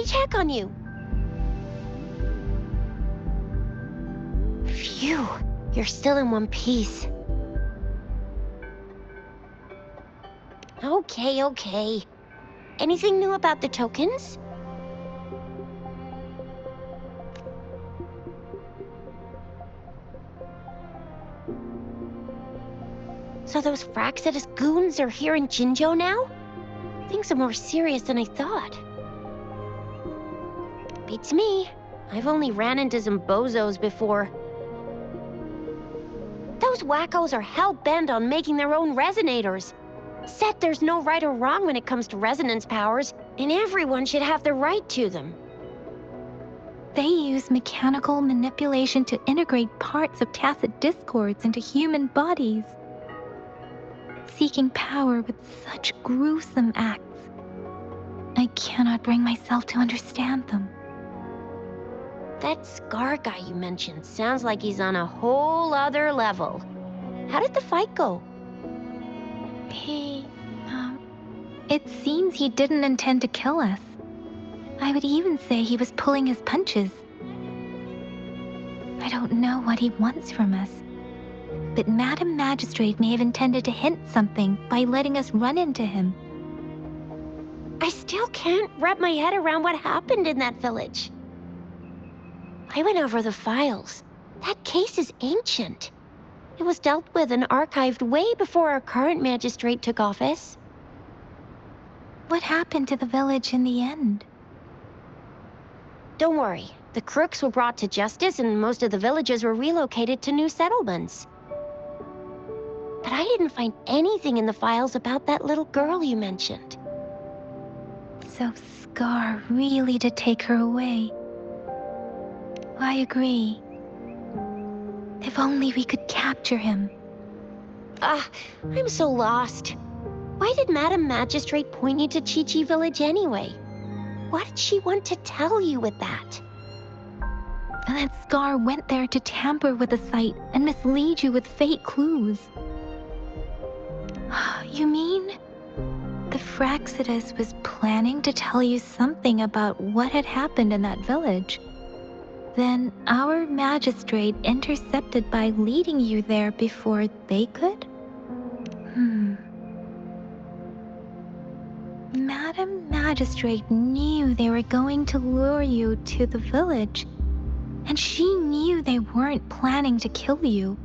check on you. Phew, you're still in one piece. Okay. Anything new about the tokens? So those Fraxidus goons are here in Jinzhou now? Things are more serious than I thought. Beats me. I've only ran into some bozos before. Those wackos are hell-bent on making their own resonators. Said there's no right or wrong when it comes to resonance powers, and everyone should have the right to them. They use mechanical manipulation to integrate parts of tacit discords into human bodies, seeking power with such gruesome acts. I cannot bring myself to understand them. That Scar guy you mentioned sounds like he's on a whole other level. How did the fight go? It seems he didn't intend to kill us. I would even say he was pulling his punches. I don't know what he wants from us, but Madam Magistrate may have intended to hint something by letting us run into him. I still can't wrap my head around what happened in that village. I went over the files. That case is ancient. It was dealt with and archived way before our current magistrate took office. What happened to the village in the end? Don't worry. The crooks were brought to justice and most of the villagers were relocated to new settlements. But I didn't find anything in the files about that little girl you mentioned. So Scar really did take her away. I agree. If only we could capture him. I'm so lost. Why did Madam Magistrate point you to Chi-Chi Village anyway? What did she want to tell you with that? That Scar went there to tamper with the site and mislead you with fake clues. You mean? The Fraxidus was planning to tell you something about what had happened in that village. Then our magistrate intercepted by leading you there before they could? Madam Magistrate knew they were going to lure you to the village, and she knew they weren't planning to kill you.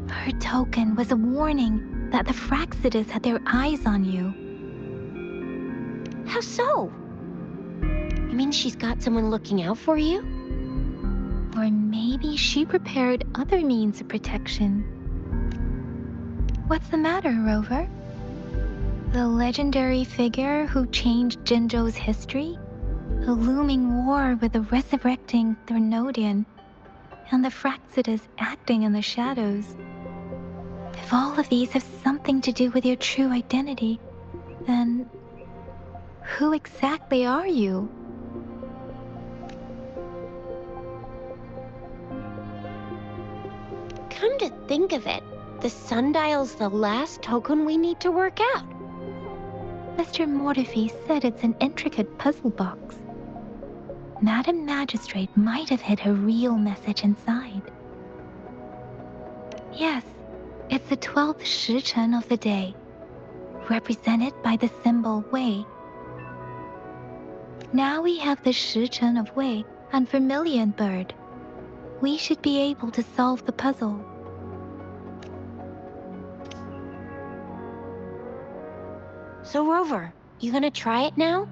Her token was a warning that the Fraxidus had their eyes on you. How so? You mean she's got someone looking out for you? Or maybe she prepared other means of protection. What's the matter, Rover? The legendary figure who changed Jinzhou's history? A looming war with the resurrecting Threnodian, and the Fraxidus acting in the shadows. If all of these have something to do with your true identity, then who exactly are you? Come to think of it, the sundial's the last token we need to work out. Mr. Mortefi said it's an intricate puzzle box. Madam Magistrate might have hid her real message inside. Yes, it's the 12th Shichen of the day, represented by the symbol Wei. Now we have the Shichen of Wei and Vermilion Bird. We should be able to solve the puzzle. So Rover, you gonna try it now?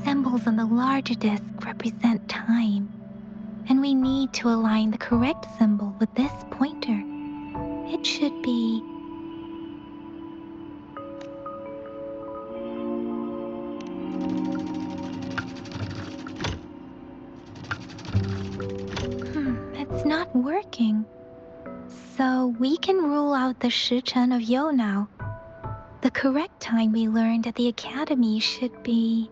Symbols on the larger disc represent time, and we need to align the correct symbol with this pointer. It should be... It's not working. So we can rule out the Shichen of Yo now. The correct time we learned at the academy should be...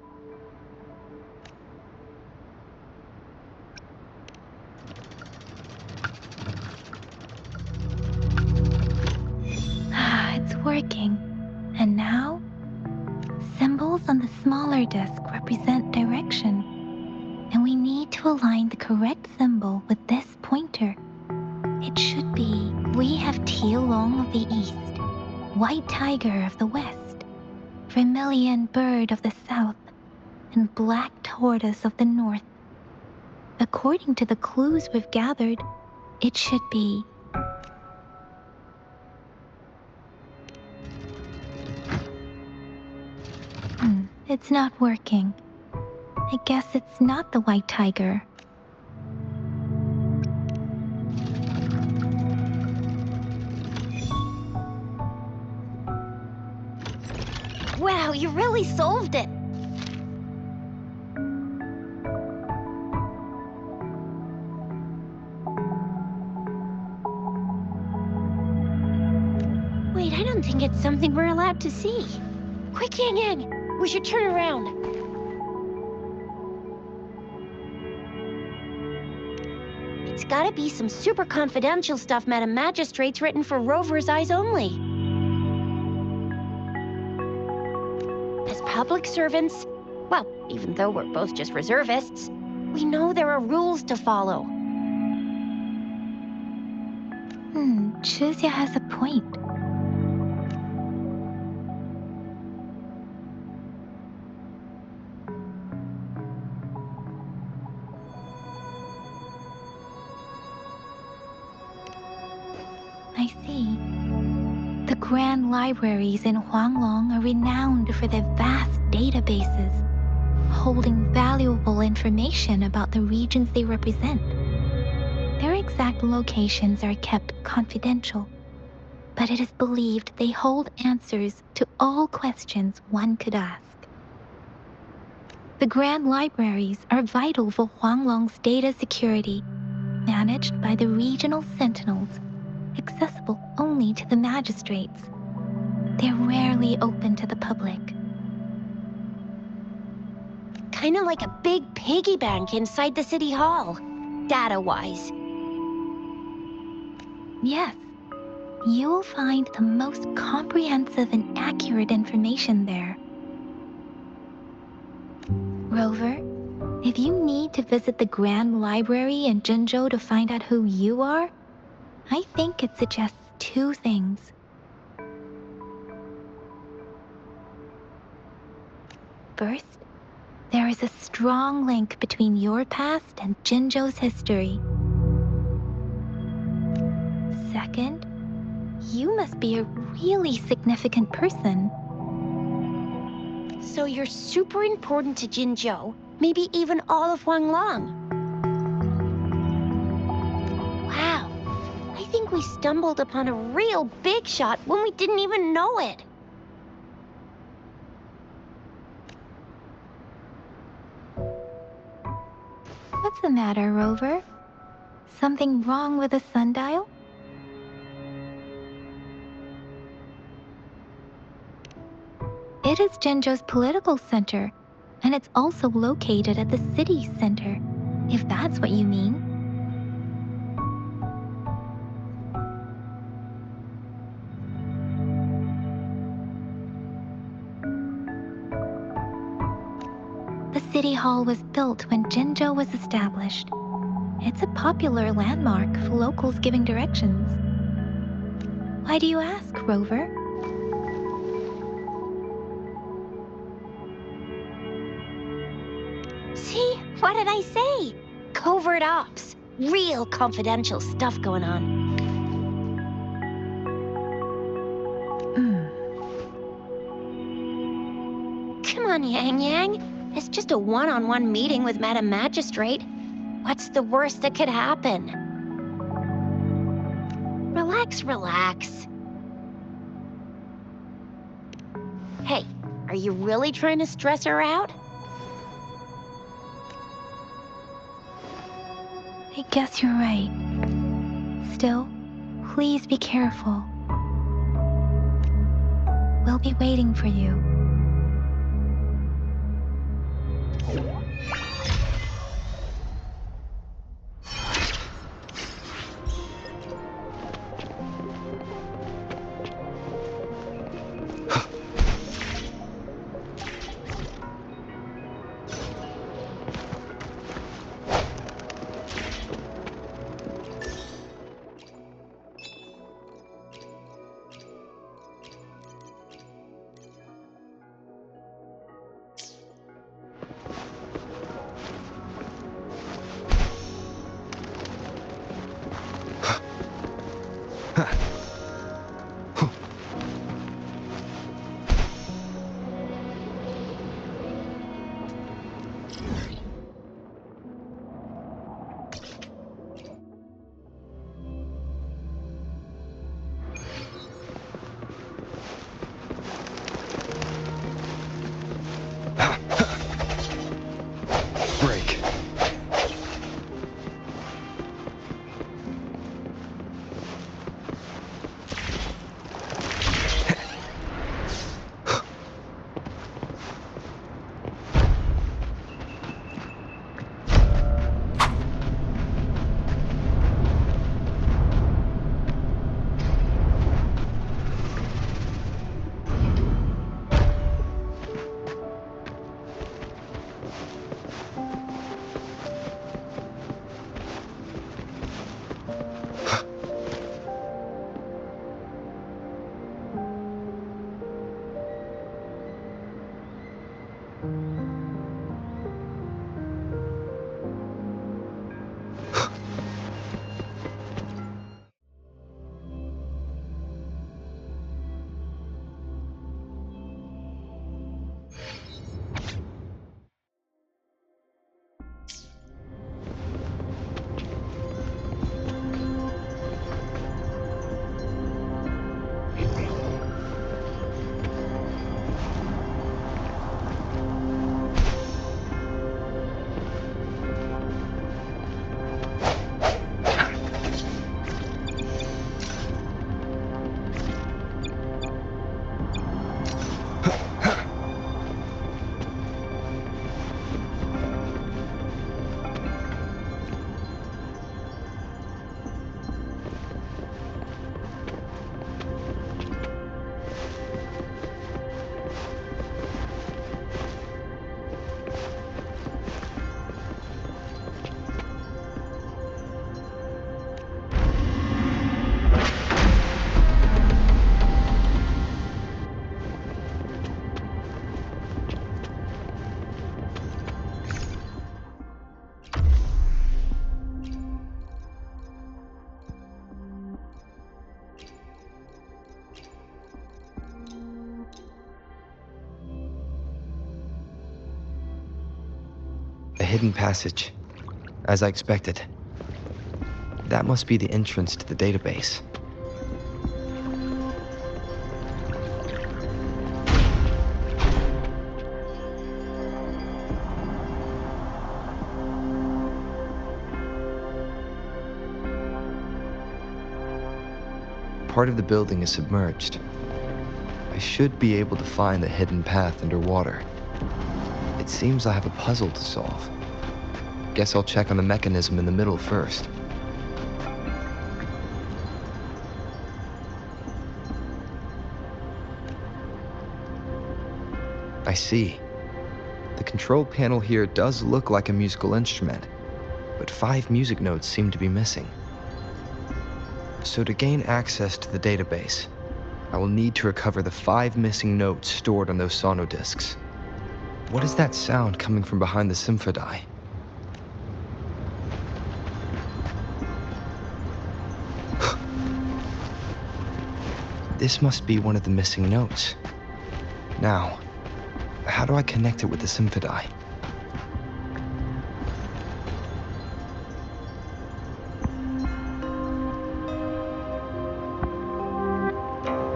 on the smaller disc represent direction, and we need to align the correct symbol with this pointer. It should be, we have Tialong of the east, white tiger of the west, vermilion bird of the south, and black tortoise of the north. According to the clues we've gathered, it should be it's not working. I guess it's not the white tiger. Wow, you really solved it! Wait, I don't think it's something we're allowed to see. Quick, Yang Yang! We should turn around. It's gotta be some super confidential stuff Madam Magistrate's written for Rover's eyes only. As public servants, well, even though we're both just reservists, we know there are rules to follow. Chuzia has a point. I see. The grand libraries in Huanglong are renowned for their vast databases, holding valuable information about the regions they represent. Their exact locations are kept confidential, but it is believed they hold answers to all questions one could ask. The grand libraries are vital for Huanglong's data security, managed by the regional sentinels, accessible only to the magistrates. They're rarely open to the public. Kinda like a big piggy bank inside the city hall, data-wise. Yes, you will find the most comprehensive and accurate information there. Rover, if you need to visit the Grand Library in Jinzhou to find out who you are, I think it suggests two things. First, there is a strong link between your past and Jinzhou's history. Second, you must be a really significant person. So you're super important to Jinzhou, maybe even all of Huanglong. Wow, I think we stumbled upon a real big shot when we didn't even know it. What's the matter, Rover? Something wrong with the sundial? It is Jinzhou's political center, and it's also located at the city center, if that's what you mean. The city hall was built when Jinzhou was established. It's a popular landmark for locals giving directions. Why do you ask, Rover? See, what did I say? Covert ops. Real confidential stuff going on. Come on, Yang Yang. It's just a one-on-one meeting with Madam Magistrate. What's the worst that could happen? Relax, relax. Hey, are you really trying to stress her out? I guess you're right. Still, please be careful. We'll be waiting for you. Break. A hidden passage, as I expected. That must be the entrance to the database. Part of the building is submerged. I should be able to find the hidden path underwater. It seems I have a puzzle to solve. Guess I'll check on the mechanism in the middle first. I see. The control panel here does look like a musical instrument, but 5 music notes seem to be missing. So to gain access to the database, I will need to recover the 5 missing notes stored on those sonodiscs. What is that sound coming from behind the symphony? This must be one of the missing notes. Now, how do I connect it with the symphony?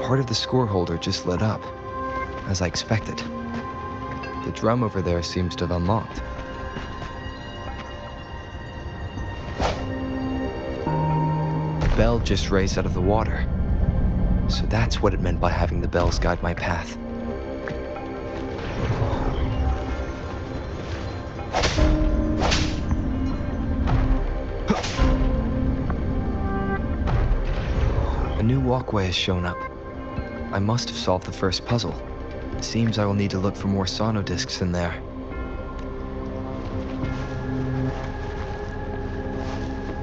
Part of the score holder just lit up, as I expected. The drum over there seems to have unlocked. The bell just raised out of the water. So that's what it meant by having the bells guide my path. A new walkway has shown up. I must have solved the first puzzle. It seems I will need to look for more sonodiscs in there.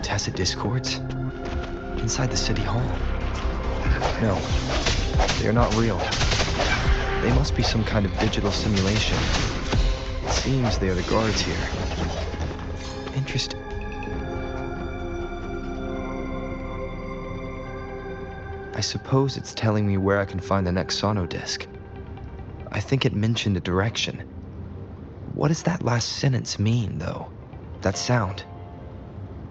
Tacit discords? Inside the city hall? No, they are not real. They must be some kind of digital simulation. It seems they are the guards here. Interesting. I suppose it's telling me where I can find the next sono disc. I think it mentioned a direction. What does that last sentence mean, though? That sound.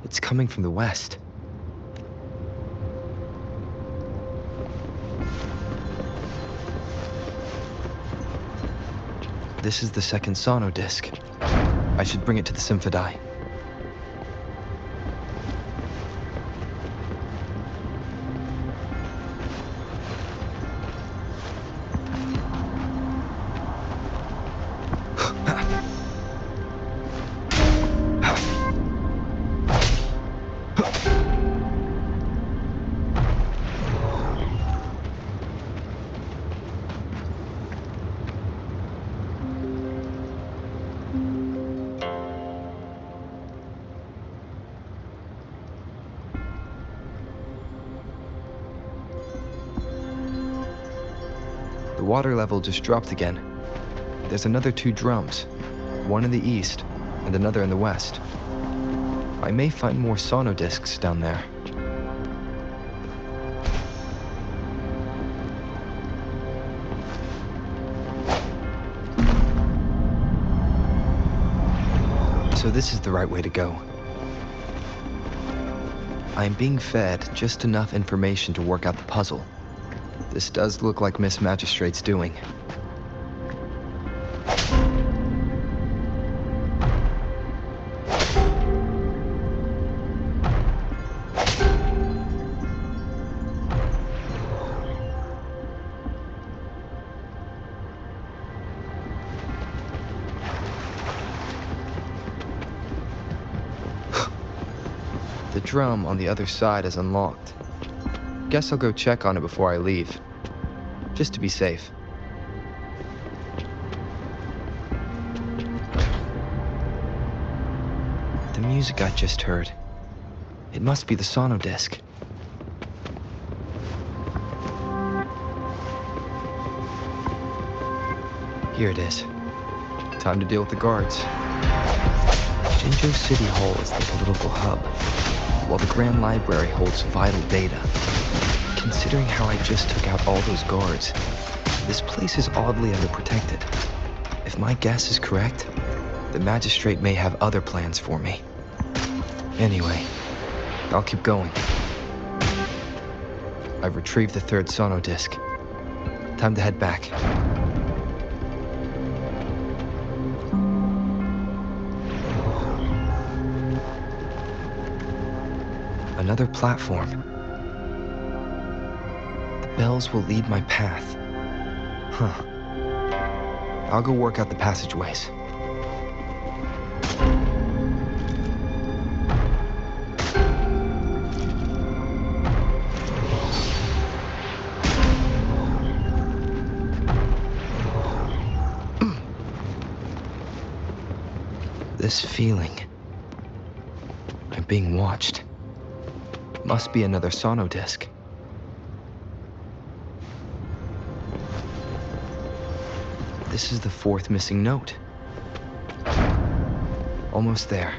It's coming from the west. This is the second sono disc. I should bring it to the Symphodi. The water level just dropped again. There's another 2 drums, one in the east and another in the west. I may find more sono discs down there. So this is the right way to go. I am being fed just enough information to work out the puzzle. This does look like Miss Magistrate's doing. The drum on the other side is unlocked. Guess I'll go check on it before I leave, just to be safe. The music I just heard. It must be the sono disc. Here it is. Time to deal with the guards. Jinzhou City Hall is the political hub, while the Grand Library holds vital data. Considering how I just took out all those guards, this place is oddly underprotected. If my guess is correct, the magistrate may have other plans for me. Anyway, I'll keep going. I've retrieved the 3rd sono disc. Time to head back. Another platform. The bells will lead my path. Huh. I'll go work out the passageways. This feeling. I'm being watched. Must be another sono disc. This is the 4th missing note. Almost there.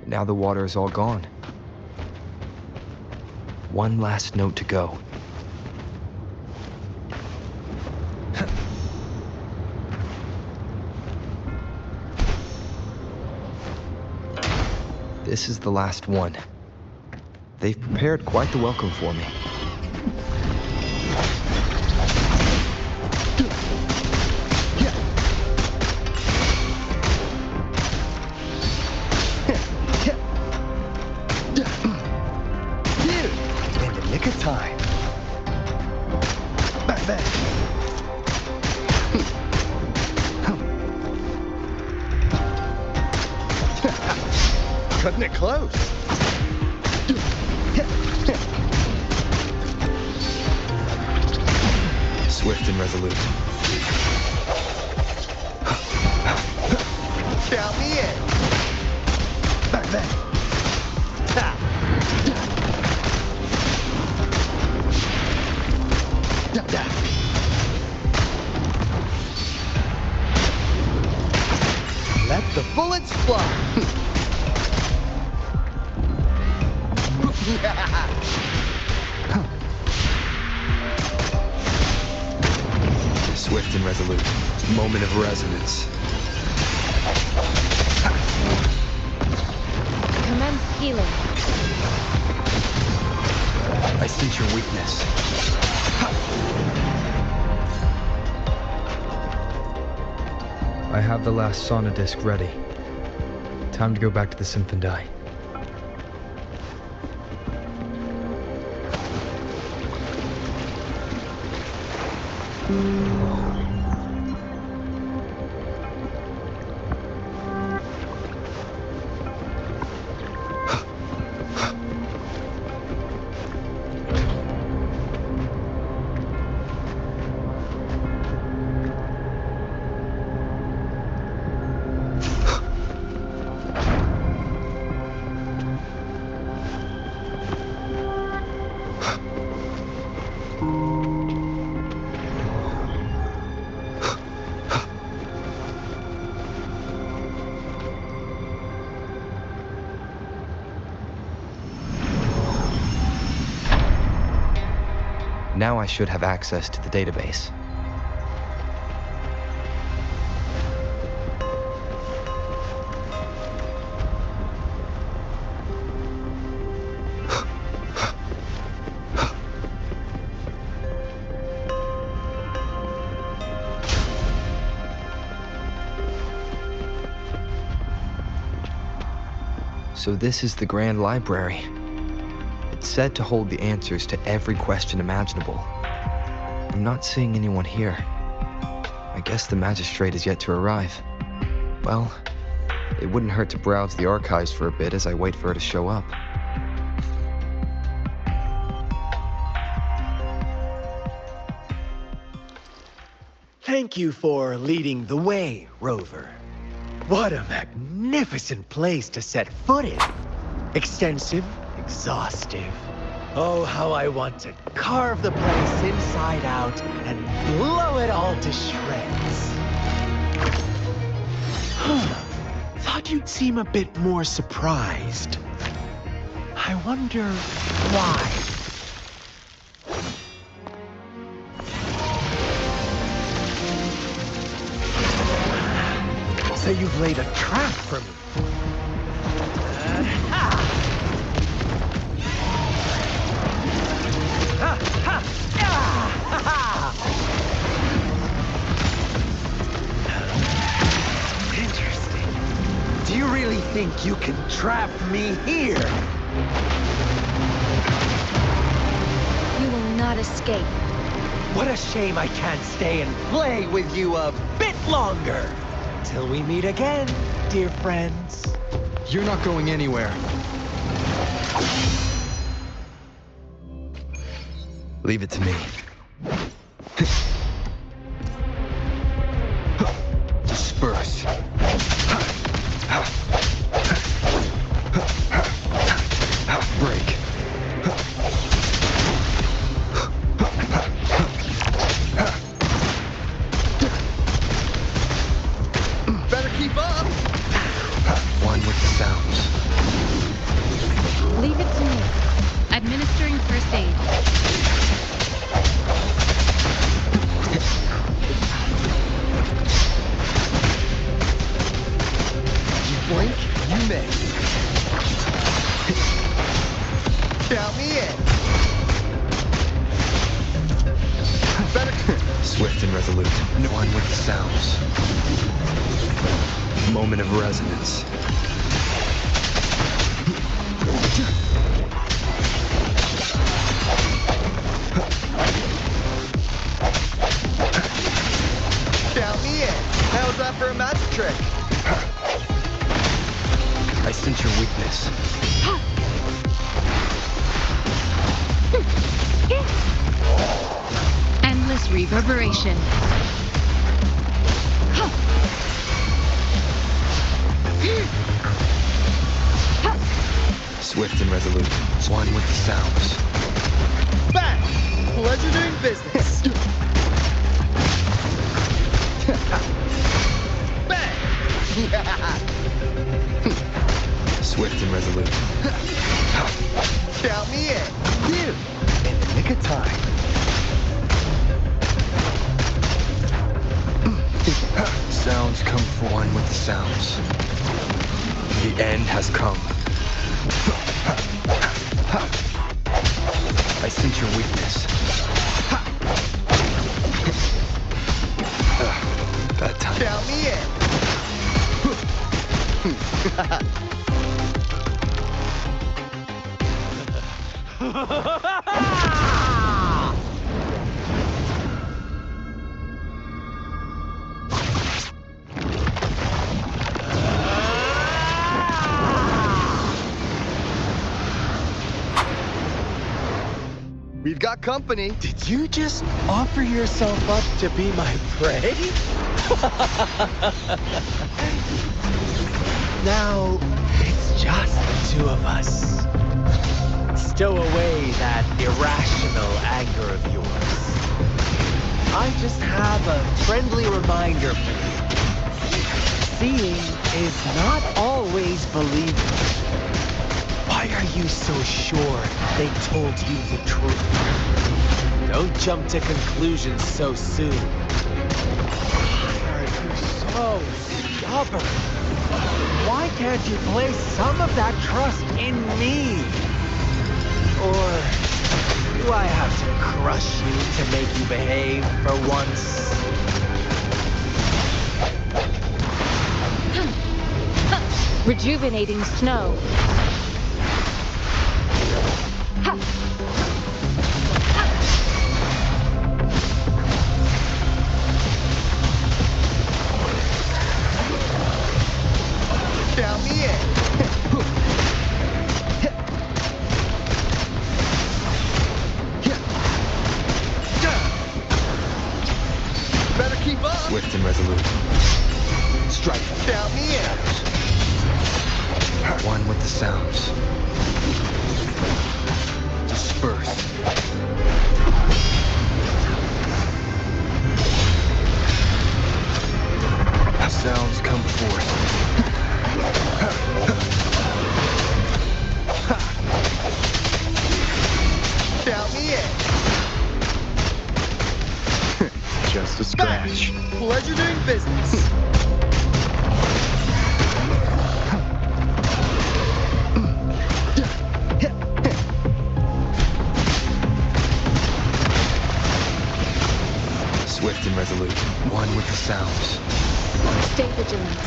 Now the water is all gone. One last note to go. This is the last one. They've prepared quite the welcome for me. Time. Bang, bang. Cutting it close. Swift and resolute. Count me in. Swift and resolute. Moment of resonance. Commence healing. I sense your weakness. I have the last sauna disc ready. Time to go back to the Symphondai. Now I should have access to the database. So this is the Grand Library. It's said to hold the answers to every question imaginable. I'm not seeing anyone here. I guess the magistrate is yet to arrive. Well, it wouldn't hurt to browse the archives for a bit as I wait for her to show up. Thank you for leading the way, Rover. What a magnificent place to set foot in. Extensive, exhaustive. Oh, how I want to carve the place inside out and blow it all to shreds. Thought you'd seem a bit more surprised. I wonder why. So you've laid a trap for me. Interesting. Do you really think you can trap me here? You will not escape. What a shame I can't stay and play with you a bit longer. Till we meet again, dear friends. You're not going anywhere. Leave it to me. Disperse. Break. Better keep up. One with the sounds. Leave it to me. Administering first aid. You blink, you miss. Count me in. Better. Swift and resolute. No one with the sounds. Moment of resonance. Count me in. How's that for a magic trick? I sense your weakness. Endless reverberation. Swift and resolute. One with the sounds. Bang! Pleasure doing business. Bang! Swift and resolute. Count nick of time. Sounds come for one with the sounds. The end has come. I sense your weakness. That time. Count me We've got company. Did you just offer yourself up to be my prey? Now, it's just the two of us. Stow away that irrational anger of yours. I just have a friendly reminder for you. Seeing is not always believing. Why are you so sure they told you the truth? Don't jump to conclusions so soon. Why are you so stubborn? Why can't you place some of that trust in me? Or do I have to crush you to make you behave for once? Rejuvenating snow. Count me in. Better keep up. Swift and resolute. Strike. Count me in. One with the sounds. Disperse. Sounds come forth. Count me in. Just a scratch. Pleasure doing business. Swift and resolute. One with the sounds. Stay vigilant.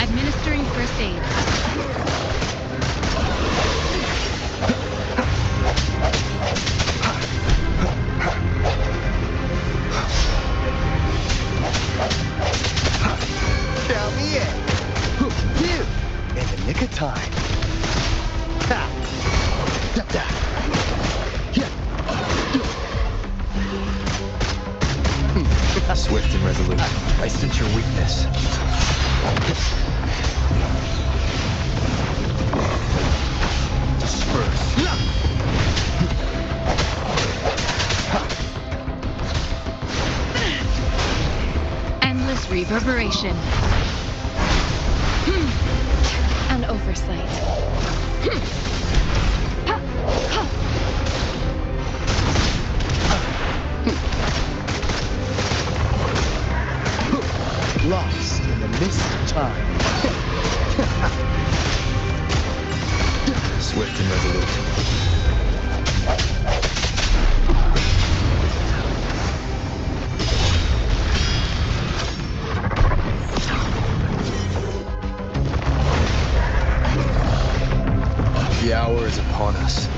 Administering first aid. Count me in. You, in the nick of time. Ha! Da, da. Yeah. Swift and resolute. I sense your weakness. Disperse. Endless reverberation. And oversight. Lost in the mist of time. Swift and resolute. The hour is upon us.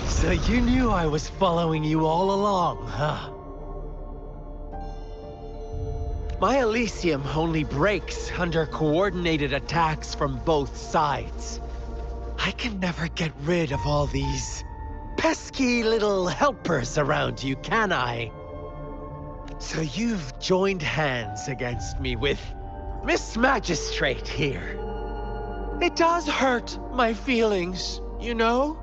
So you knew I was following you all along, huh? My Elysium only breaks under coordinated attacks from both sides. I can never get rid of all these pesky little helpers around you, can I? So you've joined hands against me with Miss Magistrate here. It does hurt my feelings, you know?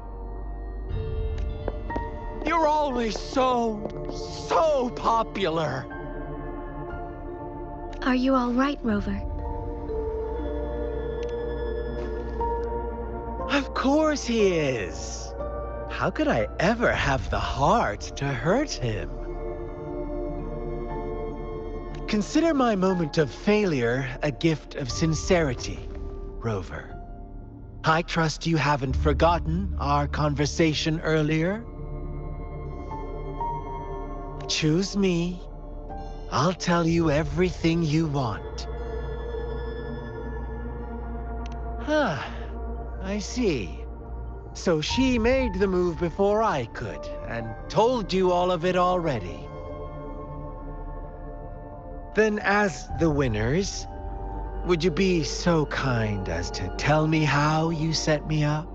You're always so popular. Are you all right, Rover? Of course he is. How could I ever have the heart to hurt him? Consider my moment of failure a gift of sincerity, Rover. I trust you haven't forgotten our conversation earlier. Choose me. I'll tell you everything you want. Huh. I see. So she made the move before I could, and told you all of it already. Then as the winners, would you be so kind as to tell me how you set me up?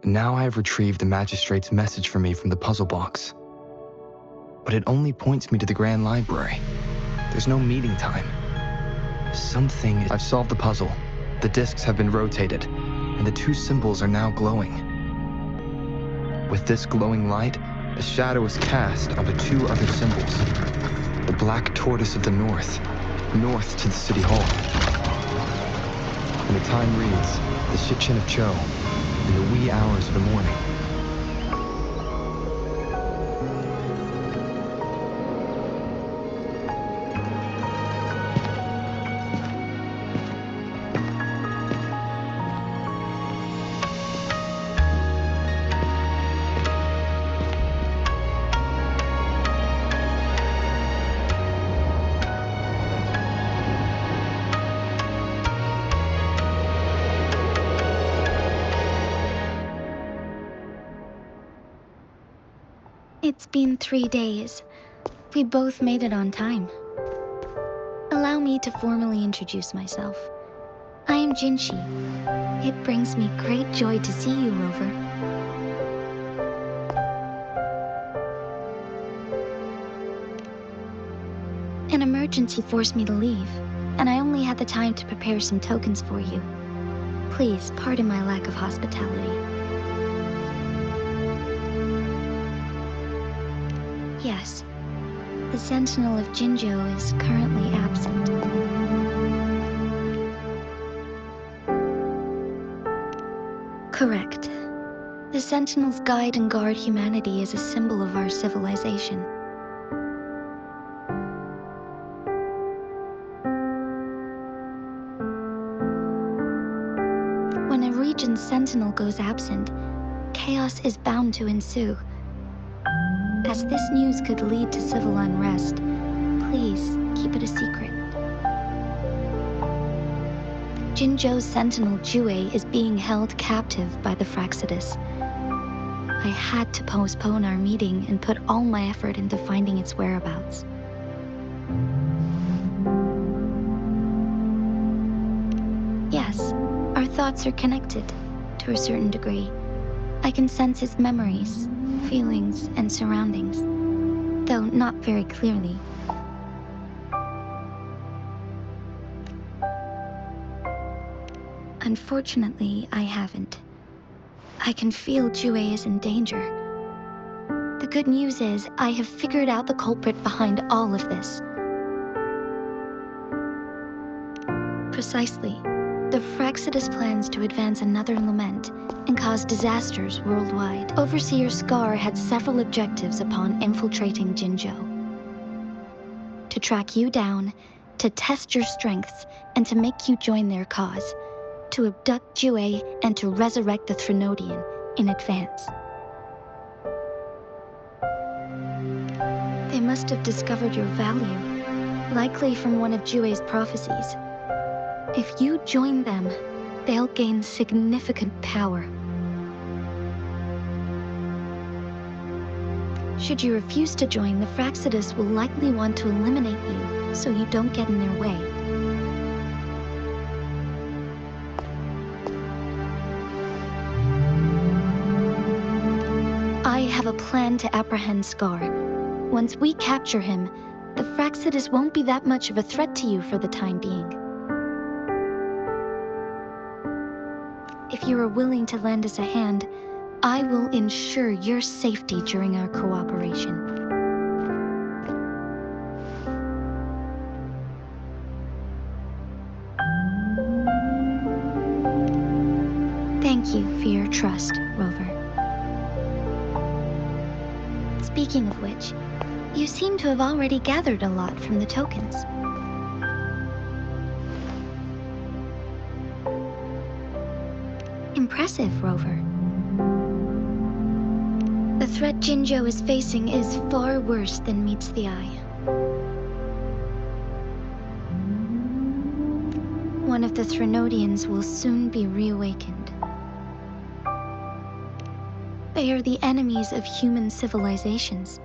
Now I have retrieved the magistrate's message for me from the puzzle box. But it only points me to the Grand Library. There's no meeting time. I've solved the puzzle. The discs have been rotated, and the two symbols are now glowing. With this glowing light, a shadow is cast onto two other symbols. The black tortoise of the north to the city hall. And the time reads, the Shichin of Cho, in the wee hours of the morning. It's been 3 days. We both made it on time. Allow me to formally introduce myself. I am Jinshi. It brings me great joy to see you, Rover. An emergency forced me to leave, and I only had the time to prepare some tokens for you. Please pardon my lack of hospitality. Yes, the Sentinel of Jinzhou is currently absent. Correct. The Sentinels guide and guard humanity as a symbol of our civilization. When a region's Sentinel goes absent, chaos is bound to ensue. As this news could lead to civil unrest, please keep it a secret. Jinzhou's Sentinel Jue is being held captive by the Fraxidus. I had to postpone our meeting and put all my effort into finding its whereabouts. Yes, our thoughts are connected, to a certain degree. I can sense his memories, feelings, and surroundings, though not very clearly. Unfortunately, I haven't. I can feel Jue is in danger. The good news is, I have figured out the culprit behind all of this. Precisely. The Fraxidus plans to advance another lament and cause disasters worldwide. Overseer Scar had several objectives upon infiltrating Jinzhou. To track you down, to test your strengths, and to make you join their cause. To abduct Jue and to resurrect the Threnodian, in advance. They must have discovered your value, likely from one of Jue's prophecies. If you join them, they'll gain significant power. Should you refuse to join, the Fraxidus will likely want to eliminate you, so you don't get in their way. I have a plan to apprehend Scar. Once we capture him, the Fraxidus won't be that much of a threat to you for the time being. If you are willing to lend us a hand, I will ensure your safety during our cooperation. Thank you for your trust, Rover. Speaking of which, you seem to have already gathered a lot from the tokens. Impressive, Rover. The threat Jinzhou is facing is far worse than meets the eye. One of the Threnodians will soon be reawakened. They are the enemies of human civilizations,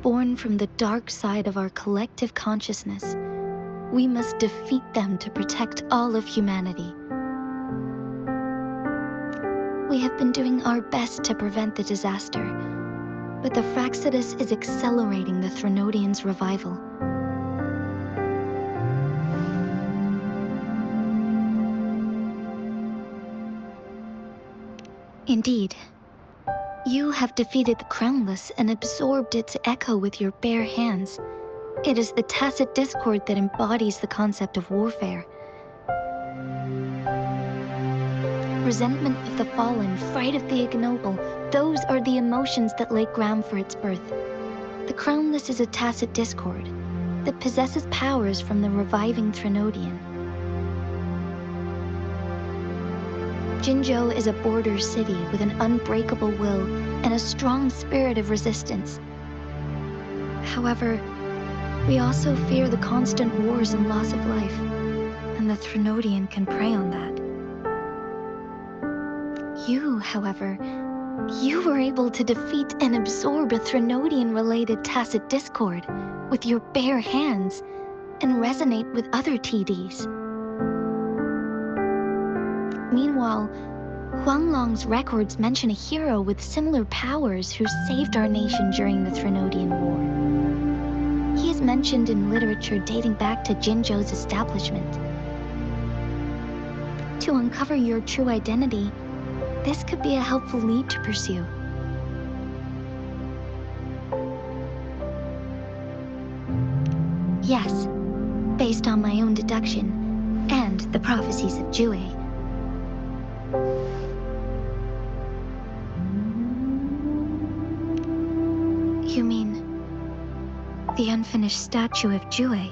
born from the dark side of our collective consciousness. We must defeat them to protect all of humanity. We have been doing our best to prevent the disaster, but the Fraxidus is accelerating the Threnodians' revival. Indeed, you have defeated the Crownless and absorbed its echo with your bare hands. It is the tacit discord that embodies the concept of warfare. Resentment of the fallen, fright of the ignoble, those are the emotions that lay ground for its birth. The Crownless is a tacit discord that possesses powers from the reviving Threnodian. Jinzhou is a border city with an unbreakable will and a strong spirit of resistance. However, we also fear the constant wars and loss of life, and the Threnodian can prey on that. You, however, you were able to defeat and absorb a Threnodian-related tacit discord with your bare hands and resonate with other TDs. Meanwhile, Huanglong's records mention a hero with similar powers who saved our nation during the Threnodian War. He is mentioned in literature dating back to Jinzhou's establishment. To uncover your true identity, this could be a helpful lead to pursue. Yes, based on my own deduction and the prophecies of Jue. You mean the unfinished statue of Jue?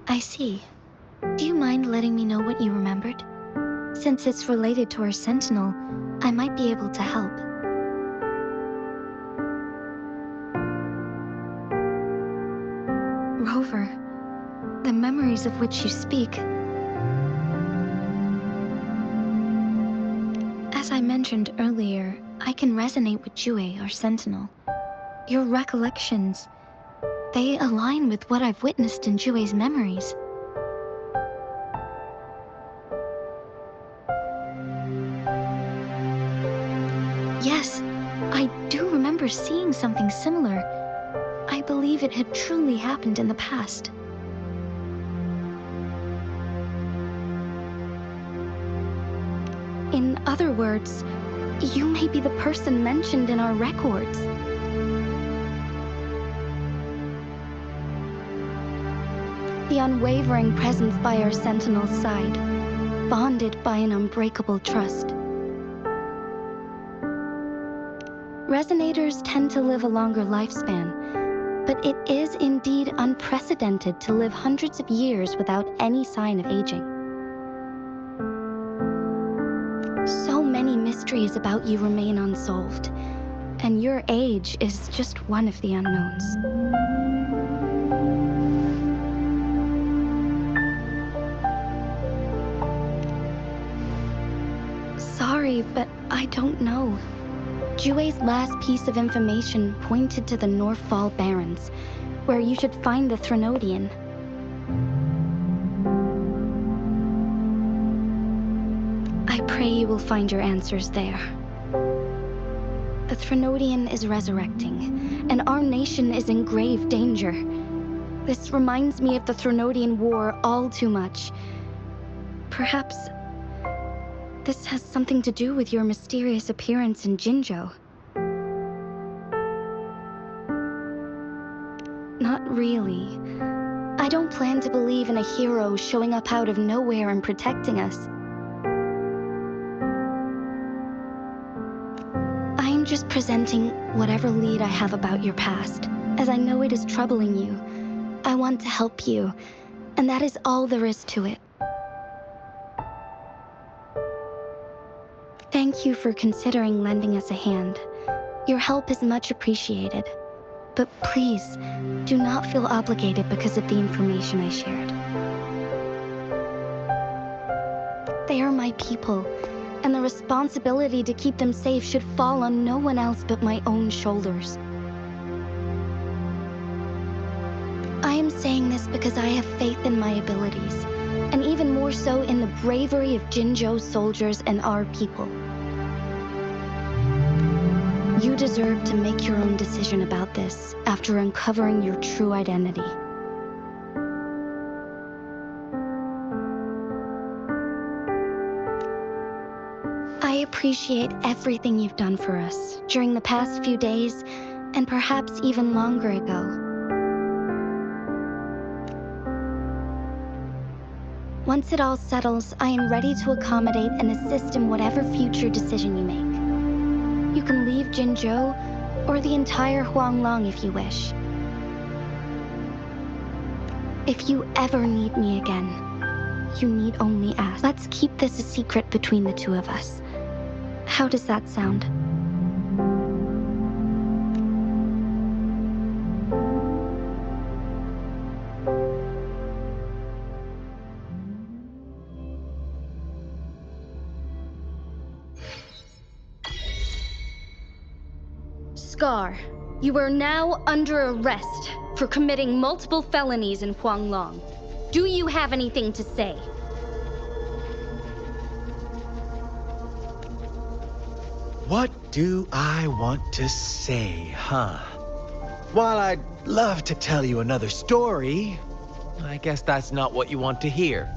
I see. Do you mind letting me know what you remembered? Since it's related to our Sentinel, I might be able to help. Rover, the memories of which you speak. As I mentioned earlier, I can resonate with Jue, our Sentinel. Your recollections, they align with what I've witnessed in Jue's memories. Yes, I do remember seeing something similar. I believe it had truly happened in the past. In other words, you may be the person mentioned in our records. The unwavering presence by our Sentinel's side, bonded by an unbreakable trust. Resonators tend to live a longer lifespan, but it is indeed unprecedented to live hundreds of years without any sign of aging. mysteries about you remain unsolved, and your age is just one of the unknowns. Sorry, but I don't know. Jue's last piece of information pointed to the Northfall Barrens, where you should find the Threnodian. I pray you will find your answers there. The Threnodian is resurrecting, and our nation is in grave danger. This reminds me of the Threnodian War all too much. Perhaps this has something to do with your mysterious appearance in Jinzhou. Not really. I don't plan to believe in a hero showing up out of nowhere and protecting us. I am just presenting whatever lead I have about your past, as I know it is troubling you. I want to help you, and that is all there is to it. Thank you for considering lending us a hand. Your help is much appreciated. But please, do not feel obligated because of the information I shared. They are my people, and the responsibility to keep them safe should fall on no one else but my own shoulders. I am saying this because I have faith in my abilities, and even more so in the bravery of Jinzhou's soldiers and our people. You deserve to make your own decision about this after uncovering your true identity. I appreciate everything you've done for us during the past few days, and perhaps even longer ago. Once it all settles, I am ready to accommodate and assist in whatever future decision you make. You can leave Jinzhou, or the entire Huanglong if you wish. If you ever need me again, you need only ask. Let's keep this a secret between the two of us. How does that sound? Scar, you are now under arrest for committing multiple felonies in Huanglong. Do you have anything to say? What do I want to say, huh? While I'd love to tell you another story, I guess that's not what you want to hear.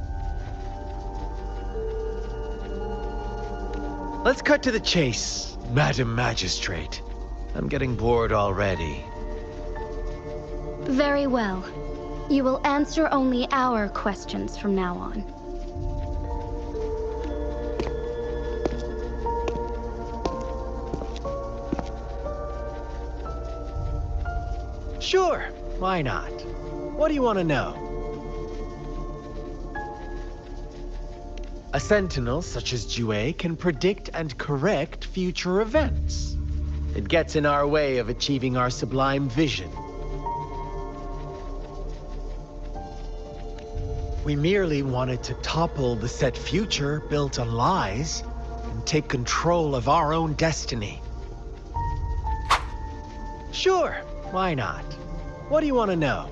Let's cut to the chase, Madam Magistrate. I'm getting bored already. Very well. You will answer only our questions from now on. Sure, why not? What do you want to know? A sentinel such as Jue can predict and correct future events. It gets in our way of achieving our sublime vision. We merely wanted to topple the set future built on lies and take control of our own destiny. Sure, why not? What do you want to know?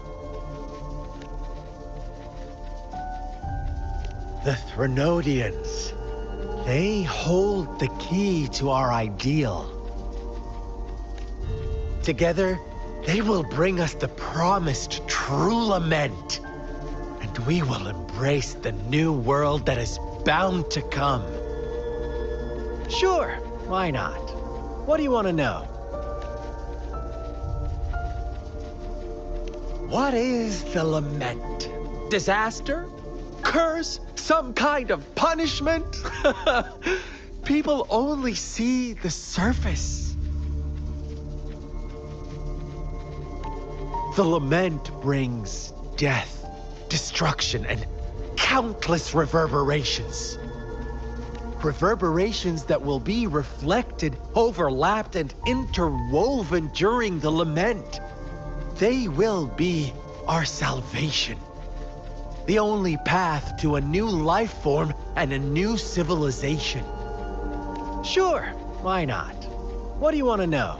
The Threnodians. They hold the key to our ideal. Together, they will bring us the promised true lament. And we will embrace the new world that is bound to come. Sure, why not? What do you want to know? What is the lament? Disaster? Curse? Some kind of punishment? People only see the surface. The lament brings death, destruction, and countless reverberations. reverberations that will be reflected, overlapped, and interwoven during the lament. They will be our salvation. The only path to a new life form and a new civilization. Sure, why not? What do you want to know?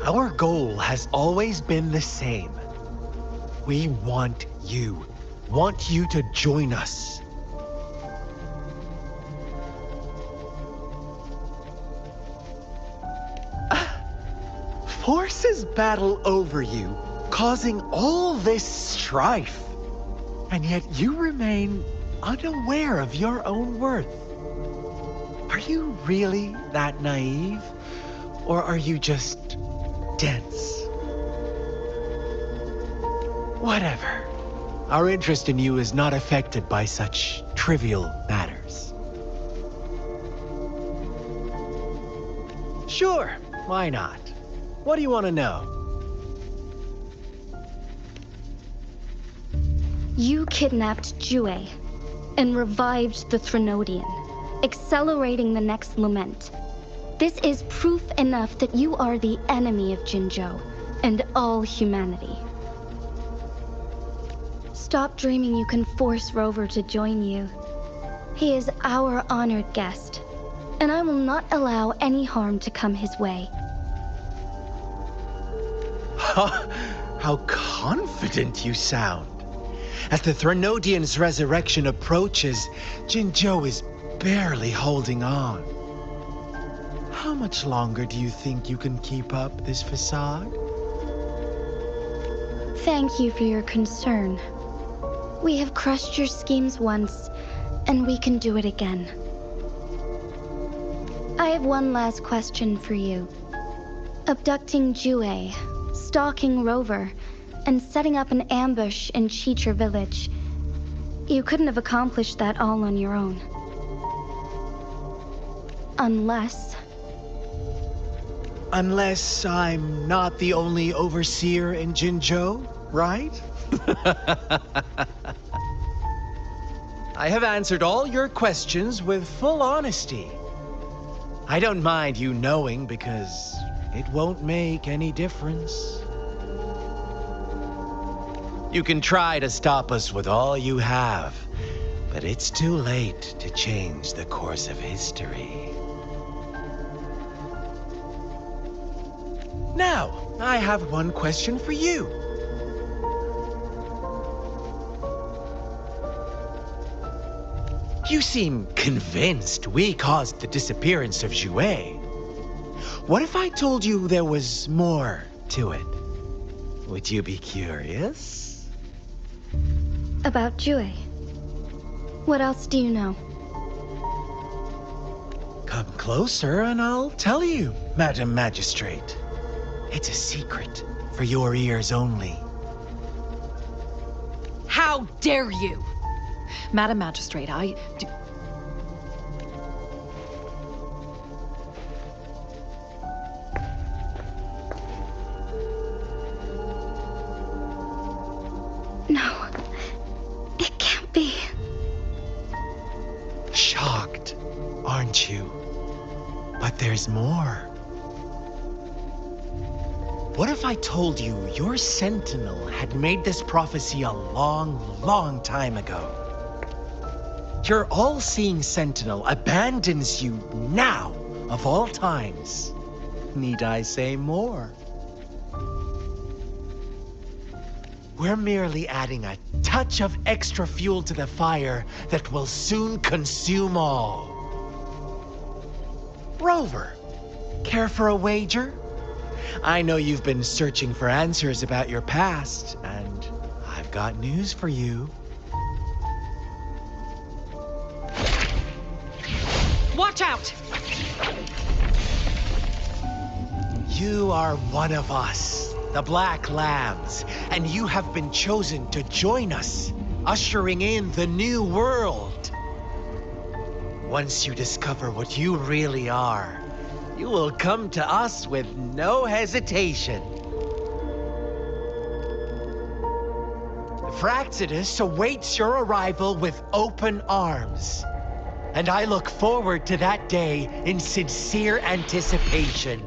Our goal has always been the same. We want you to join us. Forces battle over you, causing all this strife. And yet you remain unaware of your own worth. Are you really that naive? Or are you just dense? Whatever. Our interest in you is not affected by such trivial matters. Sure, why not? What do you want to know? You kidnapped Jue and revived the Threnodian, accelerating the next lament. This is proof enough that you are the enemy of Jinzhou, and all humanity. Stop dreaming you can force Rover to join you. He is our honored guest, and I will not allow any harm to come his way. How confident you sound. As the Threnodian's resurrection approaches, Jinzhou is barely holding on. How much longer do you think you can keep up this facade? Thank you for your concern. We have crushed your schemes once, and we can do it again. I have one last question for you. Abducting Jue, stalking Rover, and setting up an ambush in Cheecher Village. You couldn't have accomplished that all on your own. Unless I'm not the only overseer in Jinzhou, right? I have answered all your questions with full honesty. I don't mind you knowing because it won't make any difference. You can try to stop us with all you have, but it's too late to change the course of history. Now, I have one question for you. You seem convinced we caused the disappearance of Jue. What if I told you there was more to it? Would you be curious? about Jue. What else do you know? Come closer and I'll tell you, Madam Magistrate. It's a secret for your ears only. How dare you? Madam Magistrate, I do... No, it can't be. Shocked, aren't you? But there's more. What if I told you your sentinel had made this prophecy a long, long time ago? Your all-seeing sentinel abandons you now, of all times. Need I say more? We're merely adding a touch of extra fuel to the fire that will soon consume all. Rover, care for a wager? I know you've been searching for answers about your past, and I've got news for you. Watch out! You are one of us, the Black Lambs, and you have been chosen to join us, ushering in the new world. Once you discover what you really are, you will come to us with no hesitation. The Fraxidus awaits your arrival with open arms, and I look forward to that day in sincere anticipation.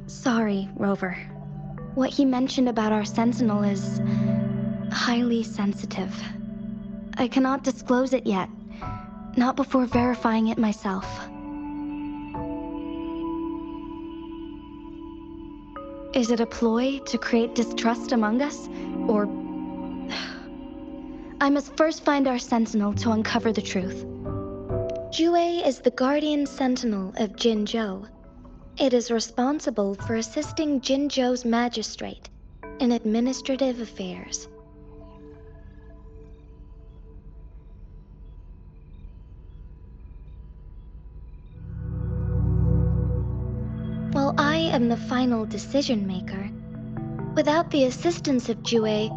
Sorry, Rover. What he mentioned about our sentinel is highly sensitive. I cannot disclose it yet, not before verifying it myself. Is it a ploy to create distrust among us, or... I must first find our sentinel to uncover the truth. Jue is the guardian sentinel of Jinzhou. It is responsible for assisting Jinzhou's magistrate in administrative affairs. While I am the final decision maker, without the assistance of Jue,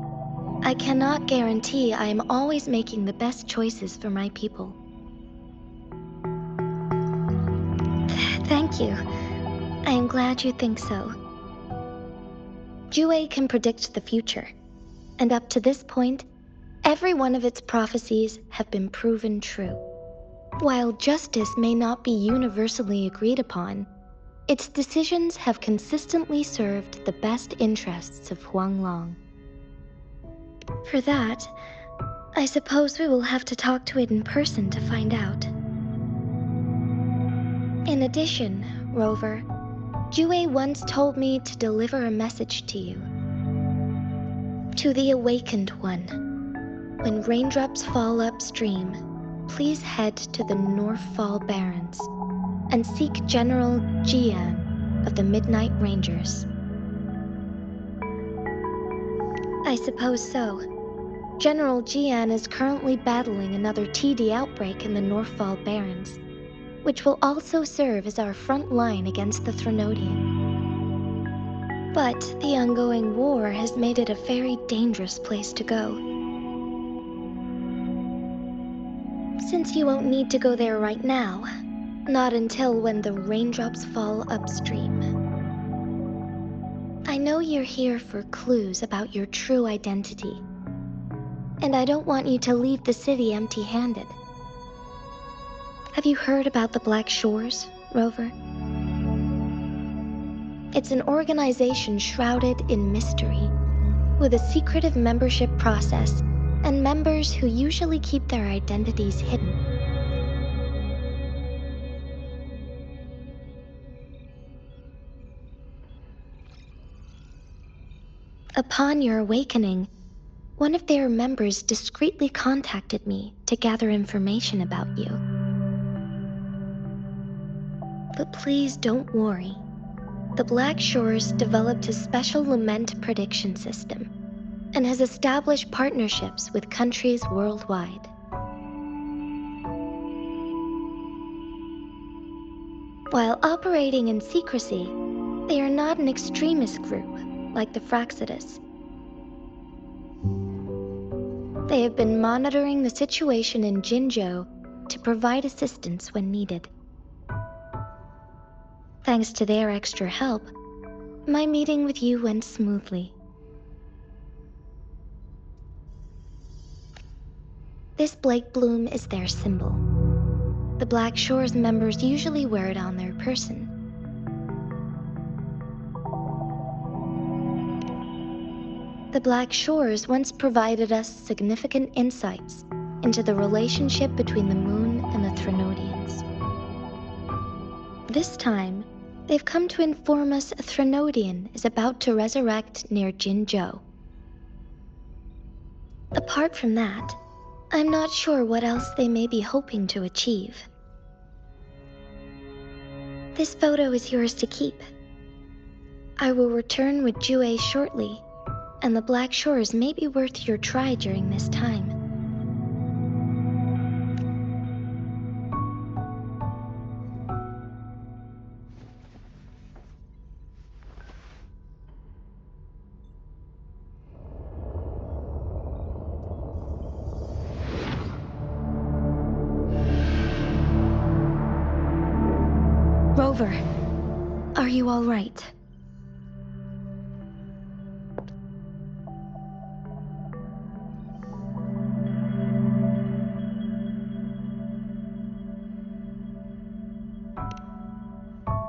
I cannot guarantee I am always making the best choices for my people. Thank you. I am glad you think so. Jue can predict the future, and up to this point, every one of its prophecies have been proven true. While justice may not be universally agreed upon, its decisions have consistently served the best interests of Huanglong. For that, I suppose we will have to talk to it in person to find out. In addition, Rover, Jue once told me to deliver a message to you. To the Awakened One, when raindrops fall upstream, please head to the Northfall Barrens and seek General Jian of the Midnight Rangers. I suppose so. General Jian is currently battling another TD outbreak in the Northfall Barrens, which will also serve as our front line against the Threnodian. But the ongoing war has made it a very dangerous place to go. Since you won't need to go there right now, not until when the raindrops fall upstream. I know you're here for clues about your true identity, and I don't want you to leave the city empty-handed. Have you heard about the Black Shores, Rover? It's an organization shrouded in mystery, with a secretive membership process and members who usually keep their identities hidden. Upon your awakening, one of their members discreetly contacted me to gather information about you. But please don't worry. The Black Shores developed a special lament prediction system and has established partnerships with countries worldwide. While operating in secrecy, they are not an extremist group like the Fraxidus. They have been monitoring the situation in Jinzhou to provide assistance when needed. Thanks to their extra help, my meeting with you went smoothly. This Blake Bloom is their symbol. The Black Shores members usually wear it on their person. The Black Shores once provided us significant insights into the relationship between the moon and the Threnodians. This time, they've come to inform us a Threnodian is about to resurrect near Jinzhou. Apart from that, I'm not sure what else they may be hoping to achieve. This photo is yours to keep. I will return with Jue shortly, and the Black Shores may be worth your try during this time. Rover, are you all right?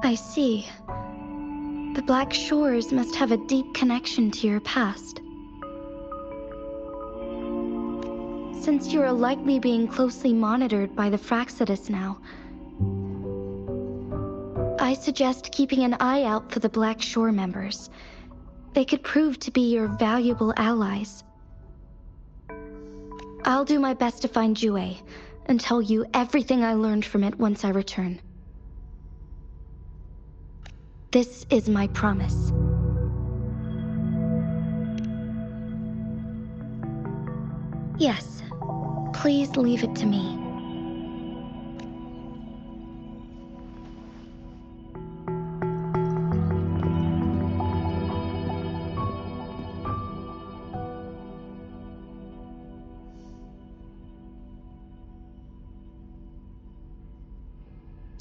I see. The Black Shores must have a deep connection to your past. Since you are likely being closely monitored by the Fraxidus now, I suggest keeping an eye out for the Black Shore members. They could prove to be your valuable allies. I'll do my best to find Jue and tell you everything I learned from it once I return. This is my promise. Yes, please leave it to me.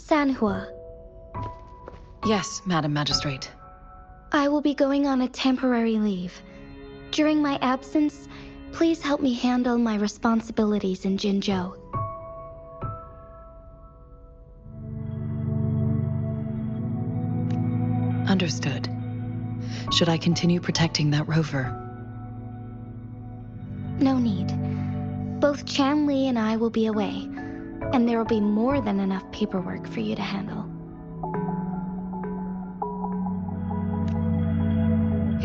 Sanhua, Yes, Madam Magistrate. I will be going on a temporary leave. During my absence, please help me handle my responsibilities in Jinzhou. Understood. Should I continue protecting that rover? No need. Both Chan Li and I will be away, and there will be more than enough paperwork for you to handle.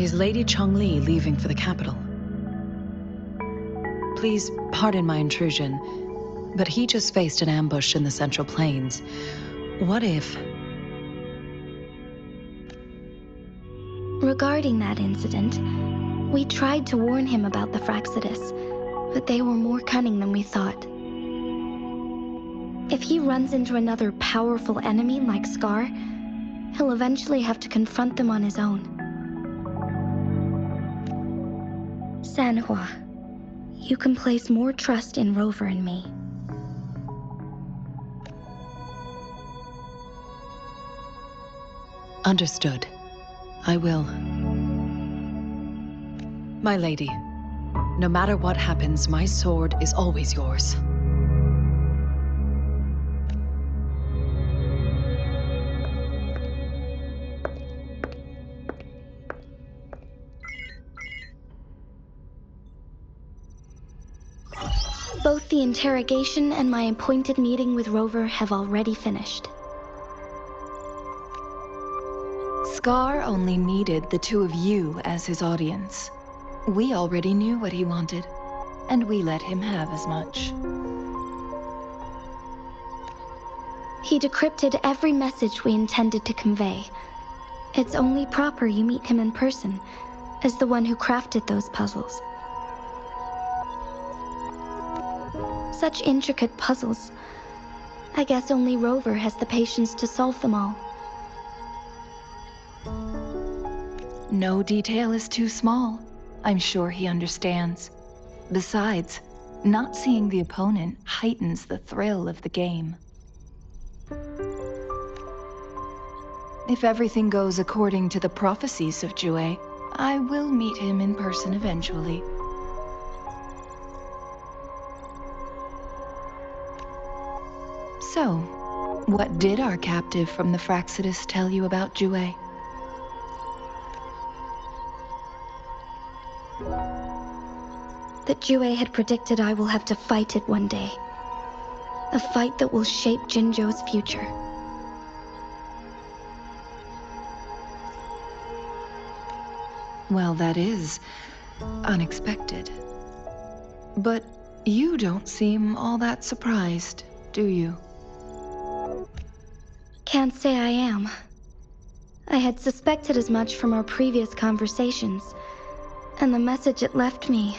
Is Lady Chongli leaving for the capital? Please pardon my intrusion, but he just faced an ambush in the Central Plains. What if... Regarding that incident, we tried to warn him about the Fraxidus, but they were more cunning than we thought. If he runs into another powerful enemy like Scar, he'll eventually have to confront them on his own. Sanhua, you can place more trust in Rover and me. Understood. I will. My lady, no matter what happens, my sword is always yours. Both the interrogation and my appointed meeting with Rover have already finished. Scar only needed the two of you as his audience. We already knew what he wanted, and we let him have as much. He decrypted every message we intended to convey. It's only proper you meet him in person, as the one who crafted those puzzles. Such intricate puzzles. I guess only Rover has the patience to solve them all. No detail is too small. I'm sure he understands. Besides, not seeing the opponent heightens the thrill of the game. If everything goes according to the prophecies of Jue, I will meet him in person eventually. So, what did our captive from the Fraxidus tell you about Jue? That Jue had predicted I will have to fight it one day. A fight that will shape Jinzhou's future. Well, that is unexpected. But you don't seem all that surprised, do you? Can't say I am. I had suspected as much from our previous conversations, and the message it left me,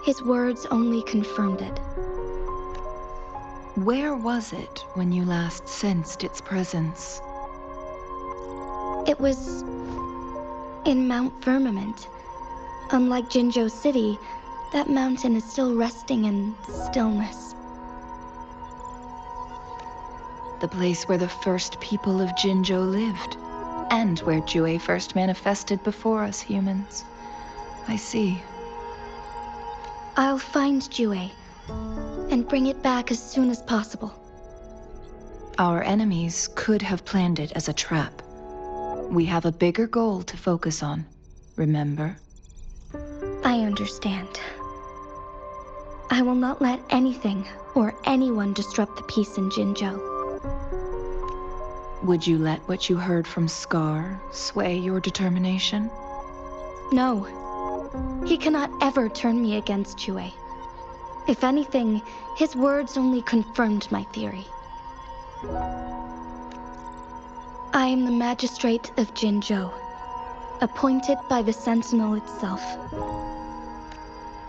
his words only confirmed it. Where was it when you last sensed its presence? It was in Mount Firmament. Unlike Jinzhou City, that mountain is still resting in stillness. The place where the first people of Jinzhou lived, and where Jue first manifested before us humans. I see. I'll find Jue and bring it back as soon as possible. Our enemies could have planned it as a trap. We have a bigger goal to focus on, remember? I understand. I will not let anything or anyone disrupt the peace in Jinzhou. Would you let what you heard from Scar sway your determination? No. He cannot ever turn me against Jue. If anything, his words only confirmed my theory. I am the magistrate of Jinzhou, appointed by the Sentinel itself.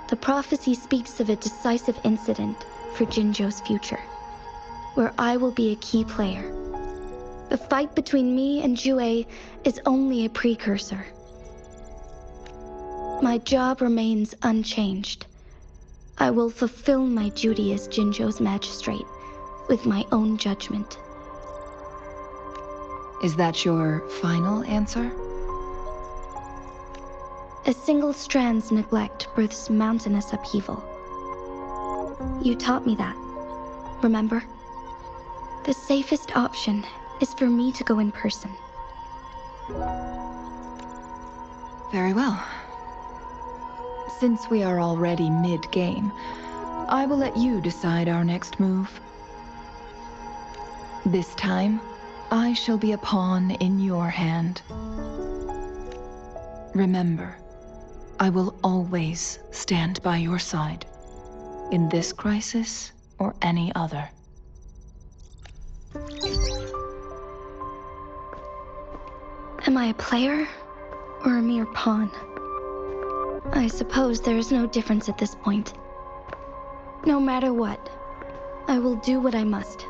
The prophecy speaks of a decisive incident for Jinzhou's future, where I will be a key player. The fight between me and Jue is only a precursor. My job remains unchanged. I will fulfill my duty as Jinzhou's magistrate with my own judgment. Is that your final answer? A single strand's neglect births mountainous upheaval. You taught me that, remember? The safest option is for me to go in person. Very well. Since we are already mid-game, I will let you decide our next move. This time, I shall be a pawn in your hand. Remember, I will always stand by your side, in this crisis or any other. Am I a player or a mere pawn? I suppose there is no difference at this point. No matter what, I will do what I must.